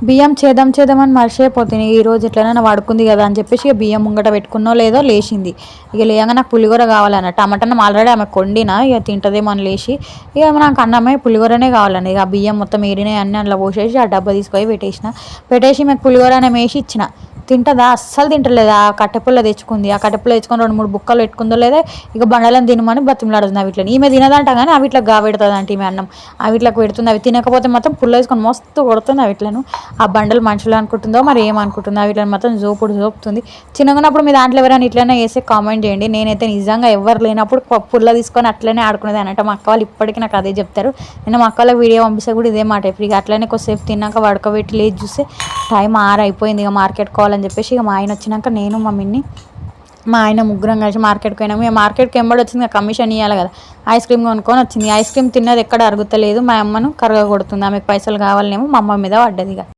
బియ్యం చేద్దామని మర్చిపోతుంది. ఈరోజు ఎట్లైనా వాడుకుంది కదా అని చెప్పేసి ఇక బియ్యం ముంగట పెట్టుకున్నో లేదో లేచింది. ఇక లేయంగా నాకు పులిహోర కావాలన్నట్టు టమాటా ఆల్రెడీ ఆమె కొండిన ఇక తింటదేమో అని లేచి ఇక నాకు అన్నమే పులిహోరనే కావాలండి. ఇక బియ్యం మొత్తం ఏరినాయి అన్నీ అందులో పోసేసి ఆ డబ్బా తీసుకొని పెట్టేసి మీకు పులిహోర అనే వేసి ఇచ్చిన. తింటుందా? అస్సలు తింటలేదు. ఆ కట్టెపుల్ల తెచ్చుకుంది. ఆ కట్టెపుల్ల తెచ్చుకొని 2-3 బుక్కలు పెట్టుకుందో లేదా ఇక బండలను తినమని బతిమలాడుతుంది. అవిట్లని ఈమె తినదంట కానీ అవిట్లకు పెడుతుంది అంటే ఈమె అన్నం అవిట్లకు పెడుతుంది. అవి తినకపోతే మొత్తం పుల్ల వేసుకొని మస్తు కొడుతుంది అవిట్లను. ఆ బండలు మనుషులు అనుకుంటుందో మరి ఏమనుకుంటుందో వీటిని మొత్తం జోపుతుంది. చిన్నగున్నప్పుడు మీ దాంట్లో ఎవరైనా ఇట్లనే వేస్తే కామెంట్ చేయండి. నేనైతే నిజంగా ఎవరు లేనప్పుడు పుల్ల తీసుకొని అట్లనే ఆడుకునేది అన్నట్టు. మా అక్క వాళ్ళు ఇప్పటికీ నాకు అదే చెప్తారు. నేను మా అక్క వాళ్ళకి వీడియో పంపిస్తే కూడా ఇదే మాట. ఇప్పుడు ఇక అట్లనే కొద్దిసేపు తిన్నాక పడుకోబెట్టి లేచి చూస్తే టైం 6 అయిపోయింది. ఇక మార్కెట్ కోవాలని చెప్పేసి ఇక మా ఆయన వచ్చినాక నేను మమ్మీని మా ఆయన ముగ్గురం కలిసి మార్కెట్కి పోయినాము. ఇక మార్కెట్కి ఎంబడి వచ్చింది కమిషన్ ఇవ్వాలి కదా. ఐస్ క్రీమ్ కొనుక్కొని వచ్చింది. ఐస్ క్రీమ్ తిన్నది ఎక్కడ అరుగుతలేదు. మా అమ్మను కరగ కొడుతుంది. ఆమెకు పైసలు కావాలనేమో మా అమ్మ మీద పడ్డది. ఇక